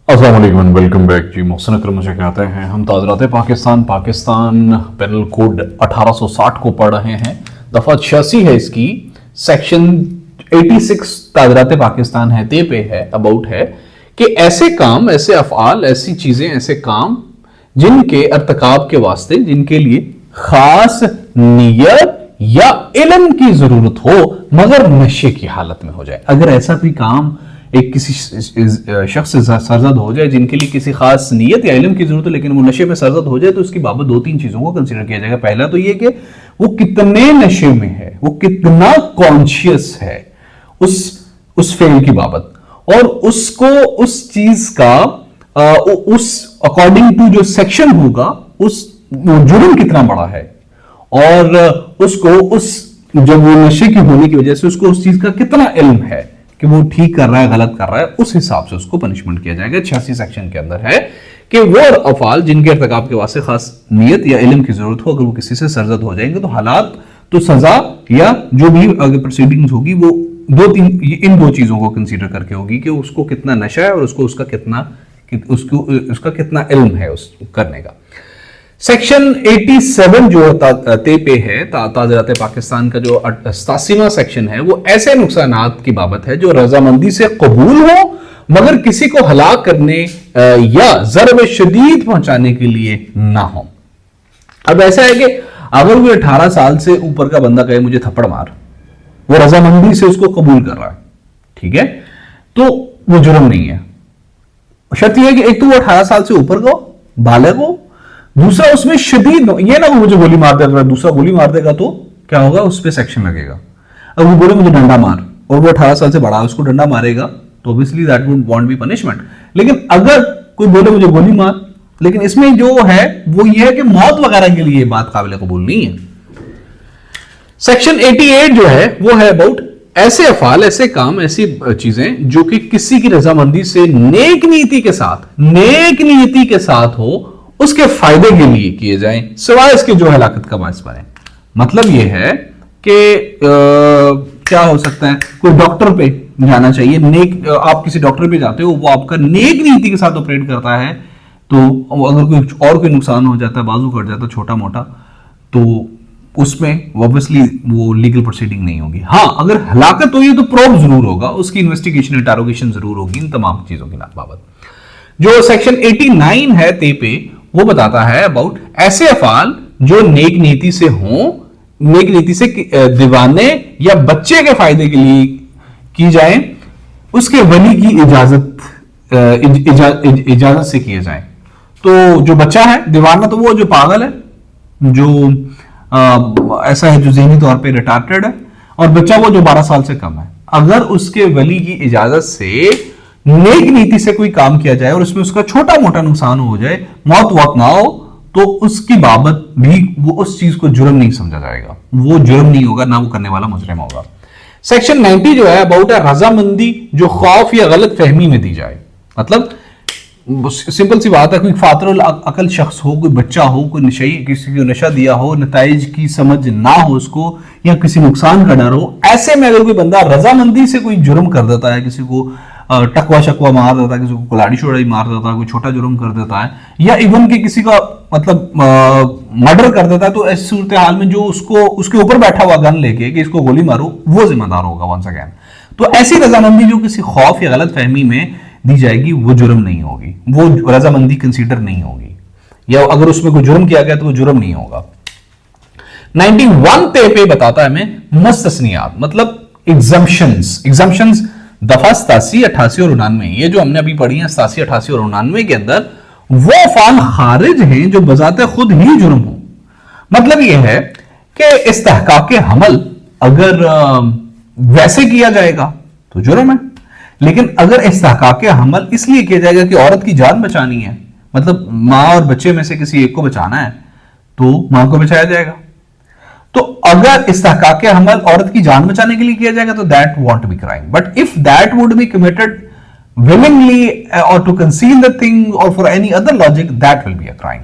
अस्सलाम वालेकुम, welcome back जी। मोहसिन अकरम मुझे कहते हैं हम ताज़रात पाकिस्तान पेनल कोड 1860 को पढ़ रहे हैं। दफ़ा 86 है इसकी। सेक्शन 86 ताज़रात पाकिस्तान है ते पे है, अबाउट है कि ऐसे काम, ऐसे अफ़आल, ऐसी चीज़ें, ऐसे काम जिनके अर्तकाब के वास्ते, जिनके लिए ख़ास नियत या इल्म की ज़रूरत हो मगर नशे की हालत में हो जाए। अगर ऐसा कोई काम एक किसी शख्स से सरजद हो जाए जिनके लिए किसी खास नियत या इल्म की जरूरत है लेकिन वो नशे में सरजद हो जाए, तो उसकी बाबत दो तीन चीजों को कंसीडर किया जाएगा। पहला तो ये कि वो कितने नशे में है, वो कितना कॉन्शियस है उस फेल की बाबत, और उसको उस चीज का उस अकॉर्डिंग टू जो सेक्शन होगा उस वो जुर्म कितना बड़ा है, और उसको उस जब वो नशे की होने की वजह से उसको उस चीज का कितना इल्म है कि वो ठीक कर रहा है, गलत कर रहा है, उस हिसाब से उसको पनिशमेंट किया जाएगा। 86 सेक्शन के अंदर है कि वो अफाल जिनके इर्तिकाब के वास्ते खास नियत या इल्म की जरूरत हो, अगर वो किसी से सरजद हो जाएंगे तो हालात, तो सजा या जो भी अगर प्रोसीडिंग्स होगी वो इन दो चीजों को कंसीडर करके होगी कि उसको कितना नशा है और उसको उसका कितना इल्म है उस करने का। सेक्शन 87 जो ते पे है ताज़रात पाकिस्तान का जो 87वां सेक्शन है, वो ऐसे नुकसानात की बाबत है जो रजामंदी से कबूल हो मगर किसी को हलाक करने या ज़रब शदीद पहुंचाने के लिए ना हो। अब ऐसा है कि अगर वो 18 साल से ऊपर का बंदा कहे मुझे थप्पड़ मार, वो रजामंदी से उसको कबूल कर रहा है, ठीक है, तो वो जुर्म नहीं है। शर्त यह है कि एक तो वो 18 साल से ऊपर का बालिग हो, दूसरा उसमें शदीद, ये ना मुझे गोली मार देगा, दूसरा गोली मार देगा तो क्या होगा, उस पर सेक्शन लगेगा। अब वो बोले मुझे डंडा मार और वो 18 साल से बड़ा है, उसको डंडा मारेगा तो obviously that would want be punishment. लेकिन अगर कोई बोले मुझे गोली मार, लेकिन इसमें जो है वो ये है कि मौत वगैरह के लिए बात काबिल कबूल नहीं है। सेक्शन 88 जो है वो है अबाउट ऐसे अफाल, ऐसे काम, ऐसी चीजें जो कि किसी की रजामंदी से नेक नीति के साथ हो, उसके फायदे के लिए किए जाएं, सिवाय इसके जो हलाकत का बायस बने। मतलब यह है कि क्या हो सकता है, कोई डॉक्टर पे जाना चाहिए, नेक, आप किसी डॉक्टर पे जाते हो, वो आपका नेक नीति के साथ ऑपरेट करता है, तो अगर कोई नुकसान हो जाता है, बाजू कट जाता है छोटा मोटा, तो उसमें ऑब्वियसली वो लीगल प्रोसीडिंग नहीं होगी। हाँ, अगर हलाकत हुई है तो प्रोब जरूर होगा, उसकी इन्वेस्टिगेशन, इंटरोगेशन जरूर होगी इन तमाम चीजों की बाबत। जो सेक्शन 89 है ते पे, वो बताता है अबाउट ऐसे अफाल जो नेक नीति से हों, नेक नीति से दीवाने या बच्चे के फायदे के लिए की जाए, उसके वली की इजाजत से किए जाए। तो जो बच्चा है दीवाना, तो वो जो पागल है, जो ऐसा है जो ज़हनी तौर पे रिटार्टेड है, और बच्चा वो जो 12 साल से कम है, अगर उसके वली की इजाजत से नेक नीति से कोई काम किया जाए और उसमें उसका छोटा मोटा नुकसान हो जाए, मौत वक्त ना हो, तो उसकी बाबत भी वो उस चीज को जुर्म नहीं समझा जाएगा, वो जुर्म नहीं होगा, ना वो करने वाला मुजरिम होगा। सेक्शन 90 जो है अबाउट रजामंदी जो खौफ या गलत फहमी में दी जाए। मतलब सिंपल सी बात है, कोई फातरुल अकल शख्स हो, कोई बच्चा हो, कोई नशई, किसी को नशा दिया हो, नताइज की समझ ना हो उसको, या किसी नुकसान का डर हो, ऐसे में अगर कोई बंदा रजामंदी से कोई जुर्म कर देता है, किसी को टकवा शकवा मार देता है, किसी को कुलाड़ी शुड़ाई मार देता है, कोई छोटा जुर्म कर देता है, या इवन कि किसी का मतलब मर्डर कर देता है, तो ऐसी सूरत हाल में जो उसको उसके ऊपर बैठा हुआ गन लेके कि इसको गोली मारो, वो जिम्मेदार होगा वंस अगेन। तो ऐसी रजामंदी जो किसी खौफ या गलत फहमी में दी जाएगी, वो जुर्म नहीं होगी, वो रजामंदी कंसीडर नहीं होगी, या अगर उसमें कोई जुर्म किया गया तो वो जुर्म नहीं होगा। 91 पे बताता है हमें मुस्तस्नियात, मतलब एग्जम्पशंस दफा 87, 88 और 89, ये जो हमने अभी पढ़ी है 87, 88 और 89 के अंदर, वो अफाल खारिज हैं जो बजाते खुद ही जुर्म हो। मतलब यह है कि इस्तेहकाक हमल अगर वैसे किया जाएगा तो जुर्म है, लेकिन अगर इस्तेहकाक हमल इसलिए किया जाएगा कि औरत की जान बचानी है, मतलब मां और बच्चे में से किसी एक को बचाना है, तो मां को बचाया जाएगा। तो अगर इस्तेहकाक हमल औरत की जान बचाने के लिए किया जाएगा तो that won't be crime, but if that would be committed willingly or to conceal the thing or for any other logic, that will be a crime.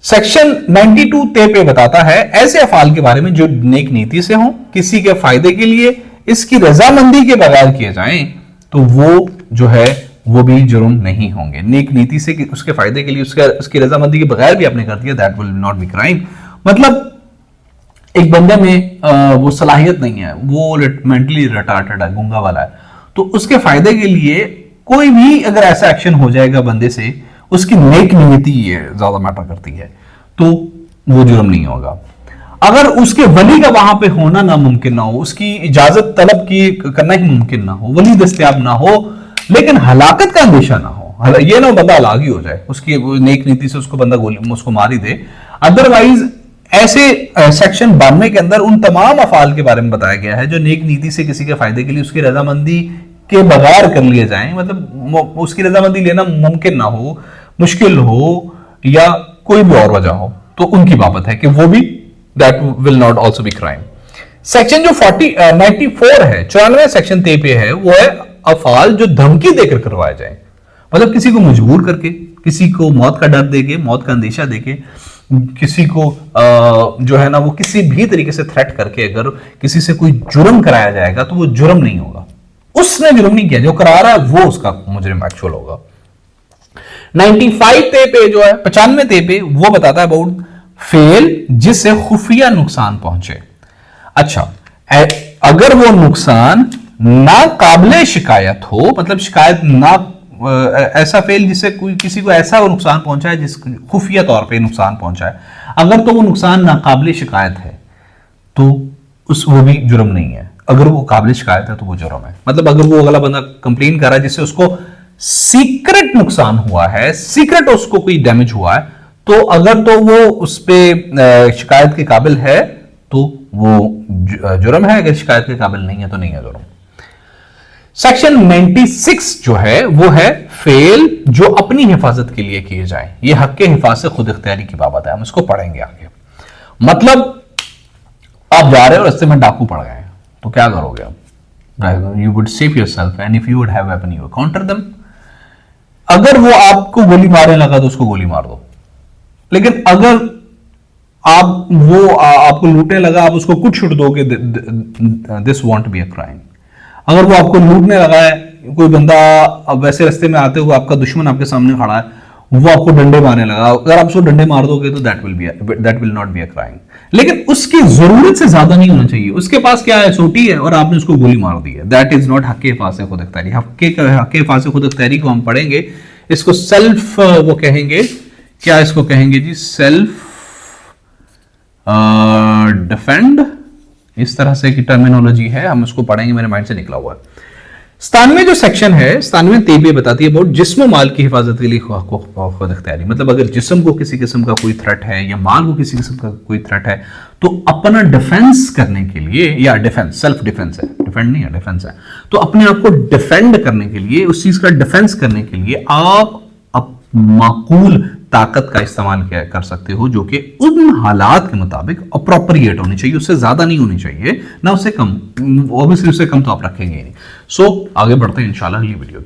Section 92 ते पे बताता है ऐसे अफाल के बारे में जो नेक नीति से हों, किसी के फायदे के लिए, इसकी रजामंदी के बगैर किए जाएं, तो वो जो है वो भी जुर्म नहीं होंगे। नेक नीति से उसके फायदे के लिए उसकी रजामंदी के बगैर भी आपने कर दिया, that will not be crime. मतलब एक बंदे में वो सलाहियत नहीं है, वो मेंटली रिटार्टेड है, गूंगा वाला है, तो उसके फायदे के लिए कोई भी अगर ऐसा एक्शन हो जाएगा बंदे से, उसकी नेक नीयति ज्यादा मैटर करती है, तो वो जुर्म नहीं होगा। अगर उसके वली का वहां पे होना नामुमकिन ना हो, उसकी इजाजत तलब की करना ही मुमकिन ना हो, वली दस्तयाब ना हो, लेकिन हलाकत का अंदेशा ना हो, ये ना बंदा अलग ही हो जाए, उसकी नेक नीति से उसको बंदा गोली उसको मार ही दे। अदरवाइज ऐसे सेक्शन 92 के अंदर उन तमाम अफाल के बारे में बताया गया है जो नेक नीति से किसी के फायदे के लिए उसकी रजामंदी के बगैर कर लिए जाएं, मतलब उसकी रजामंदी लेना मुमकिन ना हो, मुश्किल हो, या कोई भी और वजह हो, तो उनकी बाबत है कि वो भी that will not also be crime. Section जो 94 है, 94 सेक्शन ते पे है, वो है अफाल जो धमकी देकर करवाए जाए, मतलब किसी को मजबूर करके, किसी को मौत का डर देके, मौत का अंदेशा देके, किसी को जो है ना वो किसी भी तरीके से थ्रेट करके अगर किसी से कोई जुर्म कराया जाएगा तो वो जुर्म नहीं होगा। उसने जुर्म नहीं किया, जो करा रहा है वो उसका मुजरिम एक्चुअल होगा। 95 ते पे जो है, 95 ते पे वो बताता है अबाउट फेल जिससे खुफिया नुकसान पहुंचे। अच्छा, अगर वो नुकसान ना काबिले शिकायत हो, मतलब शिकायत ना, ऐसा फेल जिससे कोई किसी को ऐसा नुकसान पहुंचा है जिस खुफिया तौर पे नुकसान पहुंचा है, अगर तो वो नुकसान नाकाबिले शिकायत है तो वो भी जुर्म नहीं है। अगर वो काबिले शिकायत है तो वो जुर्म है। मतलब अगर वो अगला बंदा कंप्लेन कर रहा है जिससे उसको सीक्रेट नुकसान हुआ है, सीक्रेट उसको कोई डैमेज हुआ है, तो अगर तो वो उस पर शिकायत के काबिल है तो वो जुर्म है, अगर शिकायत के काबिल नहीं है तो नहीं है जुर्म। सेक्शन 96 जो है वो है फेल जो अपनी हिफाजत के लिए किए जाए। ये हक के हिफाजत खुद इख्तियारी की बाबत है, हम इसको पढ़ेंगे आगे। मतलब आप जा रहे हो, रास्ते में डाकू पड़ गए, तो क्या करोगे आप? You would save yourself and if you would have weapon you would counter them. अगर वो आपको गोली मारने लगा तो उसको गोली मार दो, लेकिन अगर आपको लूटने लगा, आप उसको कुछ छुट दोगे, this want be a crime. अगर वो आपको लूटने लगा है, कोई बंदा अब वैसे रास्ते में आते हुए आपका दुश्मन आपके सामने खड़ा है, वो आपको डंडे मारने लगा, अगर आप उसको डंडे मार दोगे तो that will not be a crime. लेकिन उसकी जरूरत से ज्यादा नहीं होना चाहिए, उसके पास क्या है, सोटी है और आपने उसको गोली मार दी है, दैट इज नॉट हक हिफाज़त खुद इख्तियारी। हक हिफाज़त खुद इख्तियारी को हम पढ़ेंगे, इसको सेल्फ वो कहेंगे, क्या इसको कहेंगे जी, सेल्फ डिफेंड, इस तरह से की टर्मिनोलॉजी है, हम उसको पढ़ेंगे, मेरे माइंड से निकला हुआ है। 97 जो सेक्शन है, 97 तेबे बताती है अबाउट जिस्म माल की हिफाजत के लिए खुद इख्तियारी। मतलब अगर जिस्म को किसी किस्म का कोई थ्रेट है या माल को किसी किस्म का कोई थ्रेट है, तो अपना डिफेंस करने के लिए, या डिफेंस, सेल्फ डिफेंस है, डिफेंड नहीं है, डिफेंस है, तो अपने आप को डिफेंड करने के लिए, उस चीज का डिफेंस करने के लिए आप माकूल ताकत का इस्तेमाल कर सकते हो, जो कि उन हालात के मुताबिक अप्रोप्रिएट होनी चाहिए, उससे ज्यादा नहीं होनी चाहिए, ना उससे कम, ऑब्वियसली उससे कम तो आप रखेंगे ही नहीं। सो आगे बढ़ते हैं इंशाल्लाह अगली वीडियो के